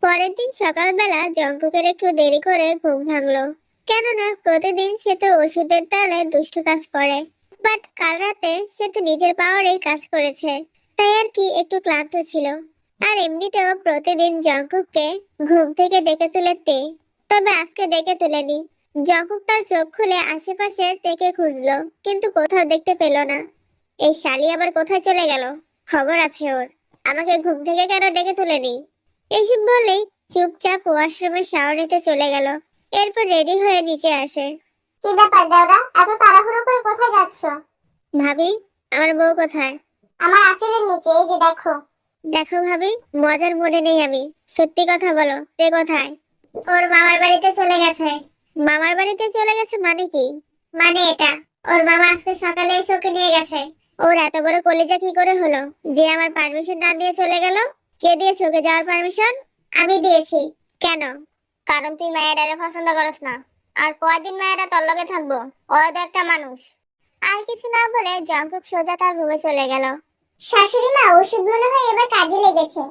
পরের দিন সকালবেলা জঙ্কুকের একটু দেরি করে ঘুম ভাঙলো। কেননা প্রতিদিন সে তো ওষুধের তালে দুষ্টু কাজ করে, বাট কাল রাতে সে তো নিজের পাওয়ারেই কাজ করেছে, তাই আর কি একটু ক্লান্ত ছিল। আর এমনিতেও প্রতিদিন জঙ্কুককে ঘুম থেকে ডেকে তুলে তে, তবে আজকে ডেকে তুলেনি। জঙ্কুক তার চোখ খুলে আশেপাশে তেকে খুঁজলো, কিন্তু কোথাও দেখতে পেল না। এই শালি আবার কোথায় চলে গেল? খবর আছে ওর। আমাকে ঘুম থেকে কেন ডেকে তুলেনি? এইসব বলেই চুপচাপ ওয়াশরুমে শাওয়ার নিতে চলে গেল। এরপর রেডি হয়ে নিচে আসে। কি ব্যাপার দেওরা, এত তাড়াহুড়ো করে কোথায় যাচ্ছ? ভাবি, আমার বউ কোথায়? আমার আসলের নিচে, এই যে দেখো। দেখো ভাবি, মজার মনে নেই আমি। সত্যি কথা বলো, তে কোথায়? ওর মামার বাড়িতে চলে গেছে। মামার বাড়িতে চলে গেছে মানে কি? মানে এটা, ওর মামা আজকে সকালে এসে ওকে নিয়ে গেছে। ওর এত বড় কলিজা কি করে হলো যে আমার পারমিশন না দিয়ে চলে গেল? কে দিয়েছে ওকে যাওয়ার পারমিশন? আমি দিয়েছি। কেন? কারণ তুই মায়েরারে পছন্দ করস না। আর কয়দিন মায়েরা তোর লগে থাকবো? ও তো একটা মানুষ। আর কিছু না বলে জঙ্কুক সোজা তার রুমে চলে গেল। শাশুড়ি মা, ওষুধ মনে হয় এবার কাজে লেগেছে।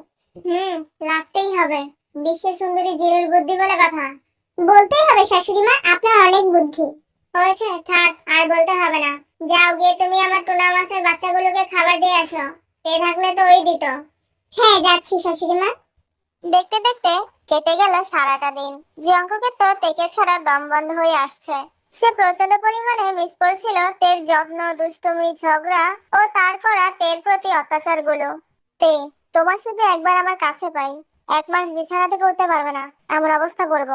লাগতেই হবে। বিশ্ব সুন্দরী জিরুর বুদ্ধি বলে কথা। বলতেই হবে শাশুড়ি মা, আপনার অনেক বুদ্ধি। হয়েছে, থাক আর বলতে হবে না। যাও গিয়ে তুমি আমার টুনা মাছের বাচ্চাগুলোকে খাবার দিয়ে আসো। তে থাকলে তো ওই দিত। হ্যাঁ, যাচ্ছি শাশুড়ি মা। দেখতে দেখতে কেটে গেল সারাটা দিন। জিয়ঙ্কুকে তো তেকে ছাড়া দম বন্ধ হয়ে আসছে। সে প্রচন্ড পরিমাণে মিস করছিল তের যত্ন, দুষ্টুমি, ঝগড়া ও তার করা তের প্রতি অত্যাচারগুলো। তে, তোমার শুধু একবার আমার কাছে পাই, 1 মাস বিছানা থেকে উঠতে পারবে না এমন অবস্থা করব।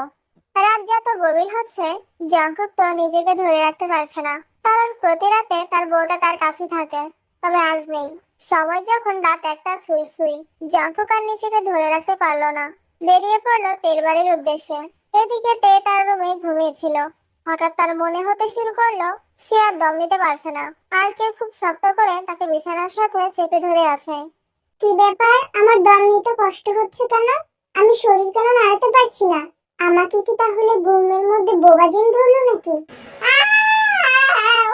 রাত যত গভীর হচ্ছে, জঙ্কুক তো নিজেকে ধরে রাখতে পারছে না। কারণ প্রতি রাতে তার বউটা তার কাছে থাকে, তবে আজ নেই। সময় যখন রাত 1টা ছুঁই ছুঁই, জঙ্কুক আর নিজেকে ধরে রাখতে পারলো না। বেরিয়ে পড়লো তের বাড়ির উদ্দেশ্যে। এদিকে তে তার রুমে ঘুমিয়েছিল। হঠাৎ তার মনে হতে শুরু করলো সে আর দম নিতে পারছে না, আর কেউ খুব শক্ত করে তাকে বিছানার সাথে চেপে ধরে আছে। কি ব্যাপার, আমার দম নিতে কষ্ট হচ্ছে কেন? আমি শরীর কেন নাড়াতে পারছি না? আমাকে কি তাহলে ঘুমের মধ্যে বোবাজিন ধরলো নাকি?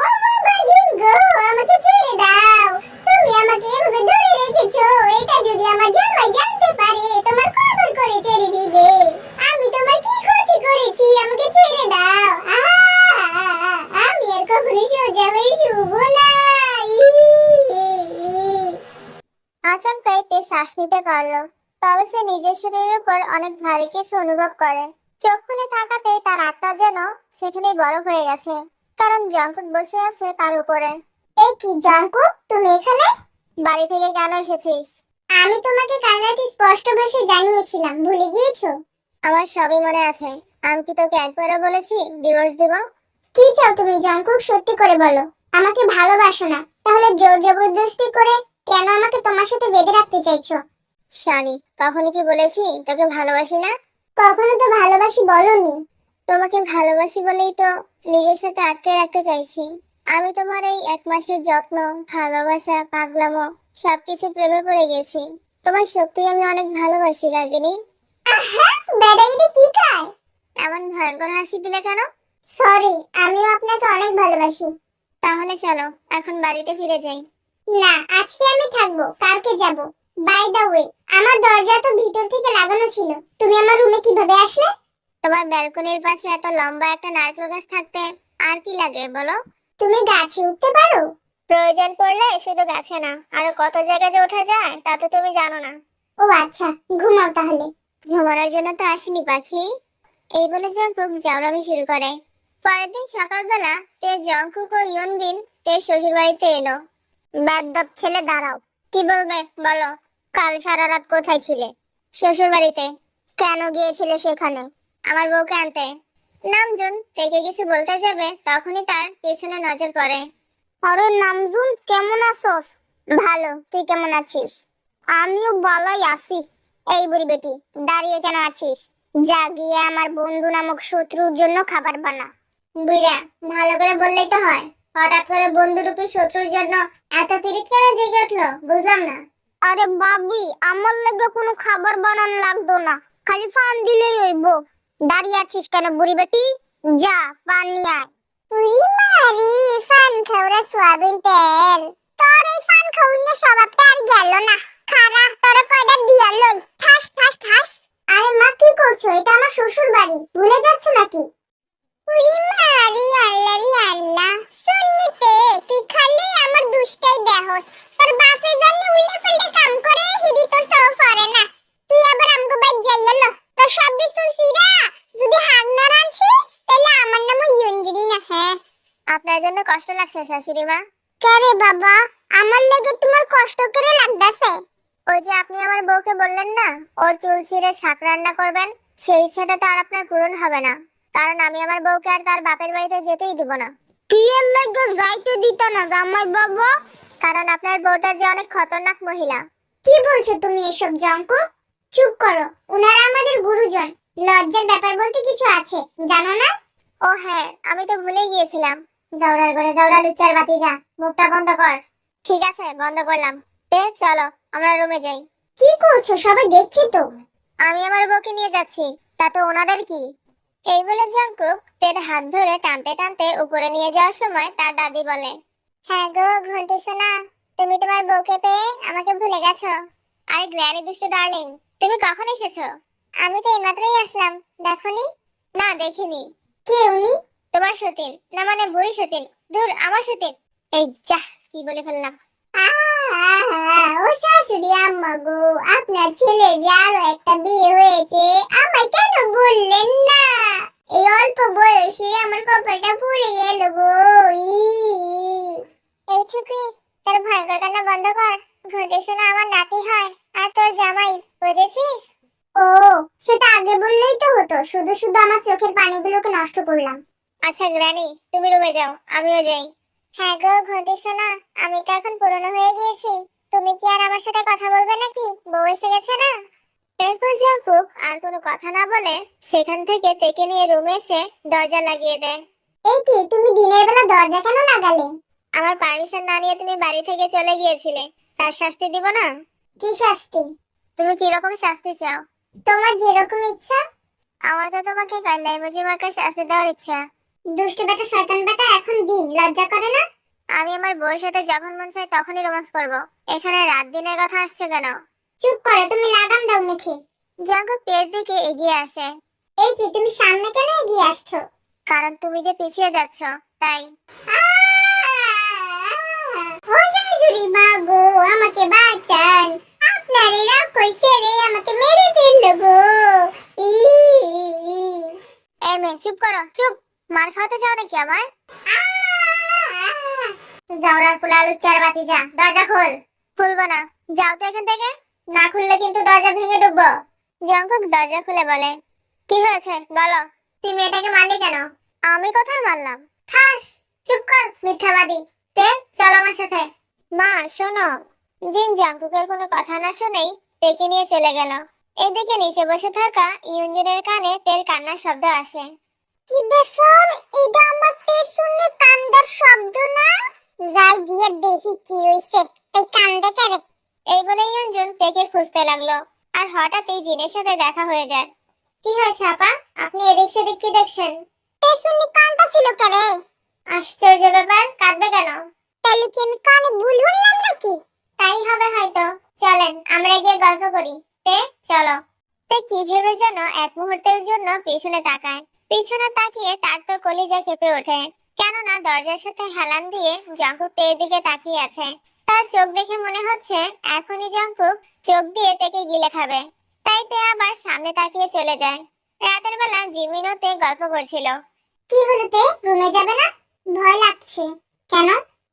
ও বোবাজিন গো, আমাকে ছেড়ে দাও। তুমি আমাকে এভাবে ধরে রেখেছো, এটা যদি আমার জামাই জানতে পারে তোমার খবর করে ছেড়ে দিবে। আমি তোমার কি ক্ষতি করেছি? আমাকে ছেড়ে দাও। আমি আর কখনো সোজা হয়ে শুবো না। আচমকাই তে শ্বাস নিতে পারলো, তবে সে নিজের শরীরের উপর অনেক ভারী কিছু অনুভব করে। চোখ খুলে তাকাতেই তার আত্মা যেন সেখানে বরফ হয়ে গেছে, কারণ জঙ্কুক বসে আছে তার উপরে। এই কি জঙ্কুক, তুমি এখানে? বাড়ি থেকে কেন এসেছিস? আমি তোমাকে কাল রাতে স্পষ্ট ভাষায় জানিয়েছিলাম, ভুলে গিয়েছো? আমার সবই মনে আছে। আমি কি তোকে একবারও বলেছি ডিভোর্স দিব? কি চাও তুমি জঙ্কুক, সত্যি করে বলো। আমাকে ভালোবাসো না, তাহলে জোর জবরদস্তি করে কেন আমাকে তোমার সাথে বেঁধে রাখতে চাইছো? শানি, কখনো কি বলেছি তোকে ভালোবাসি না? কখনো তো ভালোবাসি বলনি। তোমাকে ভালোবাসি বলেই তো নিজের সাথে আটকে রাখতে চাইছি। আমি তোমার এই 1 মাসের যত্ন, ভালোবাসা, পাগলামো সবকিছু প্রেমে পড়ে গেছি। তোমার সত্যি আমি অনেক ভালোবাসি রাগিনী। আহা, বেড়াইনি কি খায়? এমন ভয়ঙ্কর হাসি দিলে কেন? সরি, আমিও আপনাকে অনেক ভালোবাসি। তাহলে চলো এখন বাড়িতে ফিরে যাই। না, আজকে আমি থাকবো, কালকে যাব। বাই দ্য ওয়ে, আমার দরজা তো ভিতর থেকে লাগানো ছিল, তুমি আমার রুমে কিভাবে আসলে? তোমার ব্যালকনির পাশে এত লম্বা একটা নারকেল গাছ থাকতে আর কি লাগে বলো? তুমি গাছে উঠতে পারো? প্রয়োজন পড়লে শুধু গাছে না, আরো কত জায়গায় যে ওঠা যায় তা তো তুমি জানো না। ও আচ্ছা, ঘুমাও তাহলে। ঘুমানোর জন্য তো আসেনি পাখি। এই বলে জঙ্কুক জাউরামি শুরু করে। পরের দিন সকালবেলা তে জঙ্কুক ও ইয়নবিন তের শ্বশুর বাড়িতে এলো। বেয়াদব ছেলে, দাঁড়াও। কি বলবে বলো? কাল সারা রাত কোথায় ছিলে? শ্বশুর বাড়িতে। কেন গিয়েছিলে সেখানে? আমার বউকে আনতে। নামজুন তেকে কিছু বলতে যাবে, তখনই তার পেছনে নজর পড়ে। আরে নামজুন, কেমন আছোস? ভালো, তুই কেমন আছিস? আমিও ভালোই আছি। এই বুড়ি বেটি, দাঁড়িয়ে কেন আছিস? যা গিয়ে আমার বন্ধু নামক শত্রুর জন্য খাবার বানা। বুইড়া, ভালো করে বললেই তো হয়। হঠাৎ করে বন্ধুরূপী শত্রুর জন্য এত পিরিত কেন জেগে উঠলো বুঝলাম না। আরে বাবি, আমার লাগে কোনো খাবার বানানো লাগতো না, খালি ফান দিলেই হইব। দাঁড়িয়ে আছিস কেন বুড়ি বেটি? যা পান নিয়ে আয়। উই মারি, ফান খাওয়া সোয়াবিন তেল। তোর এই ফান খাওয়ার স্বভাবটা আর গেল না। খারা তোর কয়টা দিয়া লই, ঠাস ঠাস ঠাস। আরে মা, ওইটা আমার শ্বশুর বাড়ি, ভুলে যাচ্ছ নাকি? উরি মারি আল্লাহ রে আল্লাহ, সুন্নিতে তুই খালি আমার দুষ্টাই দেহস। তোর বাপে জানি উল্টা পাল্টা কাম করে হিডি তোর সব পারে না। তুই আবার আমগো বাইক যাইয়ালো, তোর সব কিছু সিরা যদি হাগ না রাঁধছি তাহলে আমার নাম ইয়ঞ্জলি না। হ্যাঁ, আপনার জন্য কষ্ট লাগছে শাশুড়ি মা? কারে বাবা, আমার লাগে তোমার কষ্ট করে লাগতাছে? ওই যে আপনি আমার বউকে বললেন না ওর চুল ছিঁড়ে শাক রান্না করবেন, সেই ইচ্ছাটা তো আর আপনার পূরণ হবে না, কারণ আমি আমার বউকে আর তার বাপের বাড়িতে যেতেই দিব না। কি এর লাগে যাইতে দিত না জামাই বাবা? কারণ আপনার বউটা যে অনেক খতরনাক মহিলা। কি বলছো তুমি এসব জঙ্কু? চুপ করো, ওনারা আমাদের গুরুজন, লজ্জার ব্যাপার বলতে কিছু আছে জানো না? ও হ্যাঁ, আমি তো ভুলেই গিয়েছিলাম। জাউরার ঘরে জাউরা লুচ্চার বাতি যা, মুখটা বন্ধ কর। ঠিক আছে, বন্ধ করলাম। চলো আমরা রুমে যাই। কি করছো সবাই দেখছি তো। আমি আমার বউকে নিয়ে যাচ্ছি, তাতে ওনাদের কি? এই বলে জঙ্কুক তের হাত ধরে টানতে টানতে উপরে নিয়ে যাওয়ার সময় তার দাদি বলে, হ্যাঁ গো ঘন্টু সোনা, তুমি তোমার বউকে পেয়ে আমাকে ভুলে গেছো? আরে গ্র্যানি দুষ্টু ডার্লিং, তুমি কখন এসেছো? আমি তো এইমাত্রই আসলাম, দেখোনি? না দেখিনি। কে উনি? তোমার সতীন, না মানে বুড়ি সতীন। ধুর, আমার সতীন। এই যা, কি বলে ফেললাম। ও শাশুড়ি আম্মা গো, আপনার ছেলের যে আরো একটা বিয়ে হয়েছে, আমায় কেন বললেন না? এই অল্প বয়সে আমার কপালটা পুড়ে গেল গো। এই ছুকরি, তোর ভয়ঙ্কর কান্না বন্ধ কর। ঘটে শোনা আমার নাতি হয় আর তোর জামাই, বুঝেছিস? ও, সেটা আগে বললেই তো হতো, শুধু শুধু আমার চোখের পানিগুলোকে নষ্ট করলাম। আচ্ছা গ্র্যানি, তুমি রুমে যাও, আমিও যাই। হ্যাঁ গো ঘটে শোনা, আমি তো এখন পুরনো হয়ে গিয়েছি, তুমি কি আর আমার সাথে কথা বলবে নাকি? বউ এসে গেছে না? এরপর জাকুব আর কোনো কথা না বলে সেখান থেকে তেকে নিয়ে রুমে এসে দরজা লাগিয়ে দেয়। এই কি, তুমি দিনের বেলা দরজা কেন লাগালে? আমার পারমিশন না নিয়ে তুমি বাড়ি থেকে চলে গিয়েছিলে, তার শাস্তি দিব না? কি শাস্তি? তুমি কি রকম শাস্তি চাও? তোমার যেরকম ইচ্ছা। আমার তো তোমাকে গাল্লাই বুঝি মার্কা শাস্তি দেওয়ার ইচ্ছা। দুষ্টু বেটা, শয়তান বেটা, এখন দিন লজ্জা করে না? আমি আমার বউয়ের সাথে যখন মন চায় তখনই রোমান্স করব, এখানে রাত দিনের কথা আসছে কেন? চুপ করে, তুমি লাগাম দাও মুখে। জাঙ্কুক তের দিকে এগিয়ে আসে। এই কি, তুমি সামনে কেন এগিয়ে আসছো? কারণ তুমি যে পিছিয়ে যাচ্ছ, তাই। ও শাশুড়ি মা গো, আমাকে বাঁচান, আপনার এরা কই ছেড়ে আমাকে মেরে ফেললো গো। ই এই মেয়ে চুপ করো, চুপ। মার খাওয়াতে চাও নাকি আমায়? জাউরার পোলা লুচ্চার বাতি যা, দরজা খোল। খুলবো না, যাও তো এখান থেকে। না খুললে কিন্তু দরজা ভেঙে ঢুকবো। জাঙ্কুক দরজা খুলে বলে, কি হয়েছে বলো। তুই মেয়েটাকে মারলি কেন? আমি কোথায় মারলাম? ঠাস, চুপ কর মিথ্যাবাদী। চল আমার সাথে। মা শোনো। জিন জাঙ্কুকের কোনো কথা না শুনেই তেকে নিয়ে চলে গেল। এদিকে নিচে বসে থাকা ইয়ঞ্জনের কানে তের কান্নার শব্দ আসে। কি ব্যাপার, এটা আমার শুনে কান্দার শব্দ না? যাই গিয়ে দেখি কি হইছে, তাই কান্দে কেন? এই বলে ইয়ঞ্জন তেকে খুঁজতে লাগলো, আর হঠাৎই জিনের সাথে দেখা হয়ে যায়। কি হয়েছে আপা, আপনি এদিক সেদিক কি দেখছেন? শুনে কান্দা ছিল কেরে? আশ্চর্য ব্যাপার, কাঁদবে কেন? তাহলে কি আমি কানে ভুল শুনলাম নাকি? তাই হবে হয়তো। চলেন আমরা গিয়ে গল্প করি। চলো। কি ভেবে যেন এক মুহূর্তের জন্য পিছনে তাকায়। পিছনে তাকিয়ে তার তো কলিজা কেঁপে ওঠে, কেননা দরজার সাথে হেলান দিয়ে জাঙ্কুক তের দিকে তাকিয়ে আছে। তার চোখ দেখে মনে হচ্ছে এখনই জাঙ্কুক চোখ দিয়ে তেকে গিলে খাবে। তাই তে আবার সামনে তাকিয়ে চলে যায়। রাতের বেলা জিমিনও তে গল্প করছিল। কি হলো তে, রুমে যাবে না? ভয় লাগছে। কেন?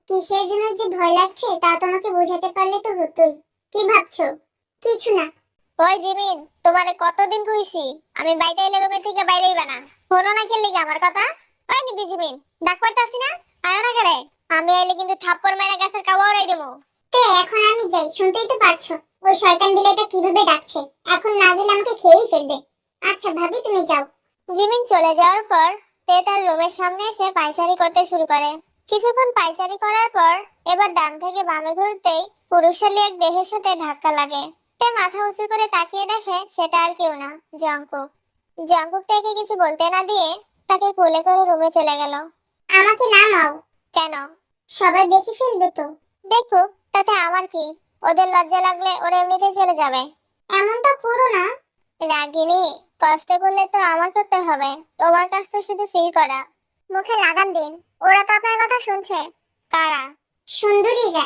কিসের জন্য যে ভয় লাগছে তা তোমাকে বোঝাতে পারলে তো হতোই। কি ভাবছো? কিছু না। ওই জিমিন, তোমারে কতদিন কইছি আমি বাইরে এলে রুমে থেকে বাইরেই বানা, শোনো না কে লিগে আমার কথা? ওই নিবি জিমিন, ডাক পারতাছি না, আয় না করে। আমি আইলে কিন্তু থাপ্পড় মেরে গাছের কাবা উড়াই দেবো। তে এখন আমি যাই, শুনতেই তো পারছো ওই শয়তান বিলাইটা কিভাবে ডাকছে। এখন না গেলে আমাকে খেয়েই ফেলবে। আচ্ছা ভাবি, তুমি যাও। জিমিন চলে যাওয়ার পর তে তার রুমের সামনে এসে পায়চারি করতে শুরু করে। কিছুক্ষণ পায়চারি করার পর এবার ডান থেকে বামে ঘুরতেই পুরুষালী এক দেহের সাথে ধাক্কা লাগে। তে মাথা উঁচু করে তাকিয়ে দেখে সেটা আর কেউ না, জাঙ্কুক। জাঙ্কুক তাকে কিছু বলতে না দিয়ে তাকে কোলে করে রুমে চলে গেল। আমাকে নামাও। কেন? সবাই দেখে ফেলবে তো। দেখুক, তাতে আমার কি? ওদের লজ্জা লাগলে ওরা এমনিতেই চলে যাবে। এমনটা করো না। রাগিনী, কষ্ট করলে তো আমার করতে হবে, তোমার কাজ তো শুধু ফিল করা। মুখে লাগাম দিন, ওরা তো আপনার কথা শুনছে। কারা? সুন্দরীরা।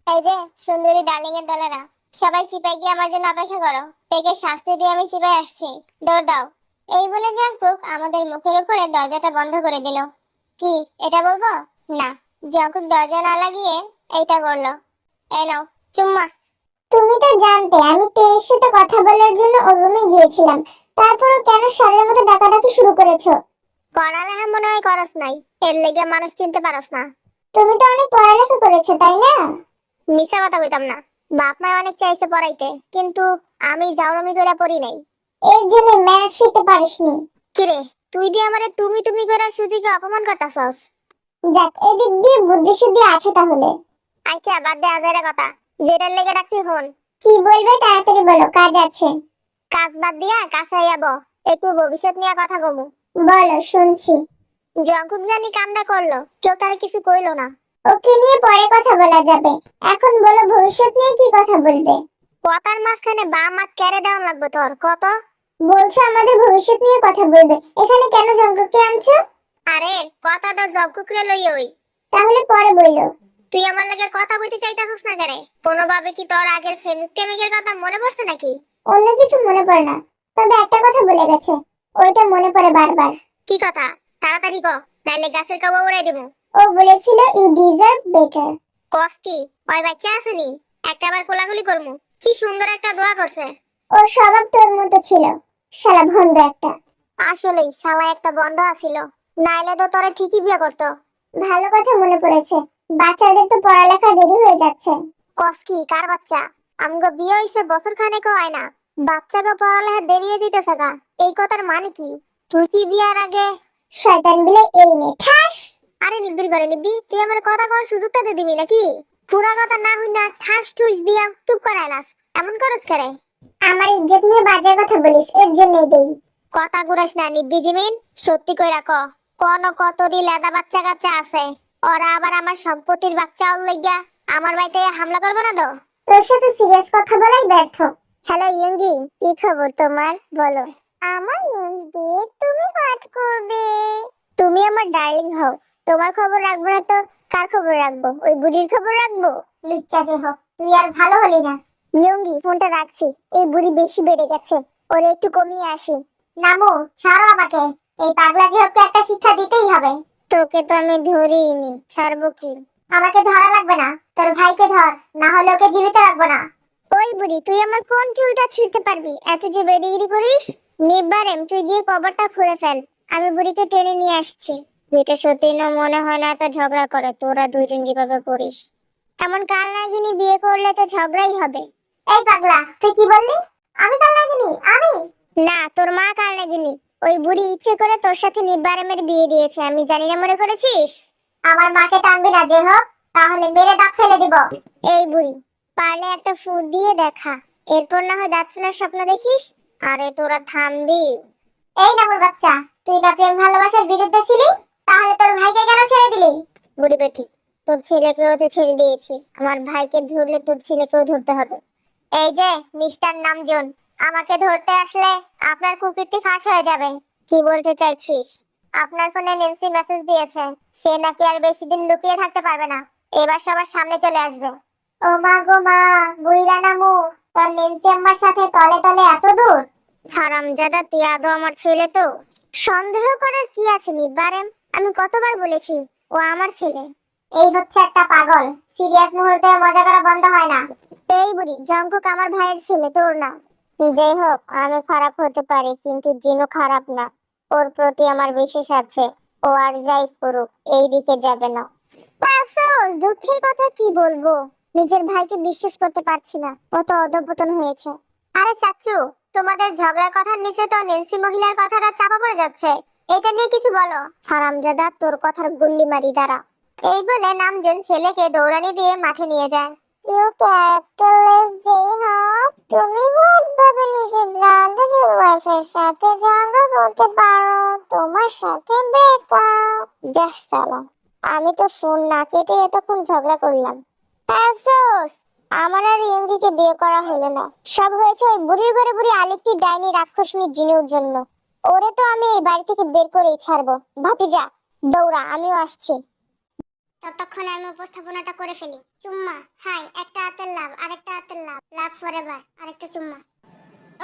এই যে সুন্দরী ডার্লিং এর দলেরা, সবাই চিপায় গিয়ে আমার জন্য অপেক্ষা করো, একে শাস্তি দিয়ে আমি চিপায় আসছি, দৌড় দাও। এই বলে জঙ্কুক আমাদের মুখের উপরে দরজাটা বন্ধ করে দিল। কি এটা বলবো? না, জঙ্কুক দরজা না লাগিয়ে এইটা করলো। এই নাও চুম্মা। তুমি তো জানতে আমি তেয়ের সাথে কথা বলার জন্য ওর রুমে গিয়েছিলাম, তারপরও কেন সারের মতো ডাকাডাকি শুরু করেছো? পড়ালেখা মনে হয় করস নাই, এর লেগে মানুষ চিনতে পারস না। তুমি তো অনেক পড়ালেখা করেছো তাই না? মিথ্যা কথা কইতাম না, বাপ মা অনেক চাইছে পড়াইতে, কিন্তু আমি জাউরমি করে পড়ি নাই। এর জন্য ম্যাথ শিখতে পারিসনি। কিরে, তুই দিয়ে আমারে তুমি তুমি করে সুজিকে অপমান করতাছস। যাক, এদিক দিয়ে বুদ্ধি শুদ্ধি আছে তাহলে। আচ্ছা বাদ দে আজের কথা, যেটার লেগে ডাকছি হন। কি বলবে তাড়াতাড়ি বলো, কাজ আছে। কাজ বাদ দিয়া কাছে যাব, একটু ভবিষ্যৎ নিয়ে কথা কমু। বলো, শুনছি। জঙ্কুক জানি কামটা করলো, কেউ তার কিছু কইলো না। ওকে নিয়ে পরে কথা বলা যাবে, এখন বলো ভবিষ্যৎ নিয়ে কি কথা বলবে। কথার মাঝখানে বাম হাত কেড়ে দেওয়া লাগবে তোর কত। বলছো আমাদের ভবিষ্যৎ নিয়ে কথা বলবে, এখানে কেন জঙ্গলকে আনছো? আরে কথা তো জঙ্কুকরে লই ওই। তাহলে পরে বললো। তুই আমার লাগে কথা কইতে চাইতাছিস না কেন? কোনোভাবে কি তোর আগের প্রেমিক টেমিকের কথা মনে পড়ছে নাকি? অন্য কিছু মনে পড়ে না, তবে একটা কথা বলে গেছে, ওইটা মনে পড়ে বারবার। কি কথা? তাড়াতাড়ি ক, নাইলে গাছের কাবা উড়াই দেবো। ও বলেছিল ইউ ডিজার্ভ বেটার। কষ্টি ওই বাচ্চা আসেনি, একটা বার কোলাকুলি করমু। কি সুন্দর একটা দোয়া করছে। ওর স্বভাব তোর মতো ছিল, শালা ভন্ড একটা। আসলেই শালা একটা বন্ধ আছিল, নাইলে তো তোরে ঠিকই বিয়ে করতো। ভালো কথা মনে পড়েছে, বাচ্চাদের তো পড়ালেখা দেরি হয়ে যাচ্ছে। কষ্টি কার বাচ্চা? আমগো বিয়ে হইছে বছর খানেক হয় না, বাচ্চাকে পড়ালেখা দেরি হয়ে যেতেছে গা, এই কথার মানে কি? তুই কি বিয়ার আগে? শয়তান বিলে এই নে ঠাস। আরে নিব্বির করে নিব্বি, তুই আমার কথা কওয়ার সুযোগটা তো দিবি নাকি? পুরা কথা না হই না ঠাস ঠুস দিয়া চুপ করাইলাস, এমন করস করে? আমার ইজ্জত নিয়ে বাজে কথা বলিস, এর জন্যই দেই। কথা ঘুরাইস না নিব্বি জিমিন, সত্যি কইরা ক, কোন কতরি লেদা বাচ্চা কাচ্চা আছে, ওরা আবার আমার সম্পত্তির বাচ্চা লইগা আমার বাড়িতে হামলা করবে না তো? তোর সাথে সিরিয়াস কথা বলাই ব্যর্থ। হ্যালো ইয়ঙ্গি, কি খবর তোমার বলো? আমার নিউজ দিয়ে তুমি হোয়াট করবে? তুমি আমার ডার্লিং হও, তোমার খবর রাখবো না তো কার খবর রাখবো? ওই বুড়ির খবর রাখবো? লুচ্চা যে হোক, তুই আর ভালো হলি না। ইয়ঙ্গি ফোনটা রাখছি, এই বুড়ি বেশি বেড়ে গেছে, ওরে একটু কমিয়ে আসি। নামু, ছাড়ো আমাকে, এই পাগলা যে হোককে একটা শিক্ষা দিতেই হবে। তোকে তো আমি ধরিনি, ছাড়বো কি? আমাকে ধরা লাগবে না, তোর ভাইকে ধর, না হলে ওকে জীবিত রাখবো না। ওই বুড়ি, তুই আমার কোন চুলটা ছিঁড়তে পারবি? এত যে বেডিগিরি করিস। নিবারেম তুই গিয়ে কভারটা খুলে ফেল, আমি বুড়িকে টেনে নিয়ে আসছি। এটা সত্যি না মনে হয় না এত ঝগড়া করে, তোরা দুইজন যেভাবে করিস। এমন কাল নাগিনী বিয়ে করলে তো ঝগড়াই হবে। এই পাগলা, তুই কি বললি? আমি কাল লাগিনি? আমি না, তোর মা কাল নাগিনী। ওই বুড়ি ইচ্ছে করে তোর সাথে নিবারেমের বিয়ে দিয়েছে, আমি জানি না মনে করেছিস? আমার মাকে টানবি না যে হোক, তাহলে মেরে দাঁত ফেলে দিব। এই বুড়ি, পারলে একটা ফুট দিয়ে দেখা, এরপর না হয় দাঁত ফেলার স্বপ্ন দেখিস। আরে তোরা থামবি? এই নামুর বাচ্চা, তুই না প্রেম ভালোবাসার বিরুদ্ধে ছিলি, তাহলে তোর ভাইকে কেন ছেড়ে দিলি? বুড়ি বেটি, তোর ছেলেকেও তো ছেড়ে দিয়েছি, আমার ভাইকে ধরলে তোর ছেলেকেও ধরতে হবে। এই যে মিস্টার নামজন, আমাকে ধরতে আসলে আপনার কুকীর্তি ফাঁস হয়ে যাবে। কি বলতে চাইছিস? আপনার ফোনে নেন্সি মেসেজ দিয়েছে, সে নাকি আর বেশি দিন লুকিয়ে থাকতে পারবে না, এবার সবার সামনে চলে আসবে। ও মা গো মা, বুইরা নামু, তোর নেন্সি আম্মার সাথে তলে তলে এত দূর? হারামজাদা, তুই আদৌ আমার ছেলে তো? সন্দেহ করার কি আছে নিবারেম, আমি কতবার বলেছি ও আমার ছেলে। এই হচ্ছে একটা পাগল, সিরিয়াস মুহূর্তে মজা করা বন্ধ হয় না। এই বুড়ি, জঙ্কুক আমার ভাইয়ের ছেলে, তোর না। যাই হোক, আমি খারাপ হতে পারি কিন্তু জিনু খারাপ না, ওর প্রতি আমার বিশেষ আছে। ও আর যাই করুক এই দিকে যাবে না। আফসোস, দুঃখের কথা কি বলবো, নিজের ভাইকে বিশ্বাস করতে পারছি না, কত অধঃপতন হয়েছে। আরে চাচু, তোমাদের ঝগড়ার কথার নিচে তো নেন্সি মহিলার কথাটা চাপা পড়ে যাচ্ছে, এটা নিয়ে কিছু বলো। হারামজাদা, তোর কথার গুল্লি মারি দাঁড়া। এই বলে নামজন ছেলেকে দৌড়ানি দিয়ে মাঠে নিয়ে যায়। ইউ ক্যারেক্টারলেস যেই হোক, তুমি ভাবে নিজের ব্রাদারের ওয়াইফের সাথে ঝগড়া করতে পারো, তোমার সাথে ব্রেকআপ। যাহ সালা, আমি তো ফোন না কেটে এতক্ষণ ঝগড়া করলাম। আফসোস, আমার আর ইয়ঙ্গিকে বিয়ে করা হলো না। সব হয়েছে ওই বুড়ির ঘরে বুড়ি আরেকটি ডাইনি রাক্ষসনী জিনুর জন্য। ওরে তো আমি এই বাড়ি থেকে বের করেই ছাড়বো। ভাতিজা দৌড়া, আমিও আসছি। ততক্ষণে আমি উপস্থাপনাটা করে ফেলি। চুম্মা, হাই, একটা হাতের লাভ, আরেকটা হাতের লাভ, লাভ ফরএভার, আরেকটা চুম্মা।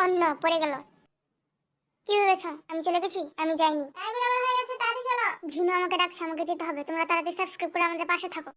অন্য পড়ে গেল। কি ভেবেছো আমি চলে গেছি? আমি যাইনি। হয়ে গেছে, তাড়াতাড়ি চলো। ঝিনু আমাকে ডাকছে, আমাকে যেতে হবে। তোমরা তাড়াতাড়ি সাবস্ক্রাইব করে আমাদের পাশে থাকো।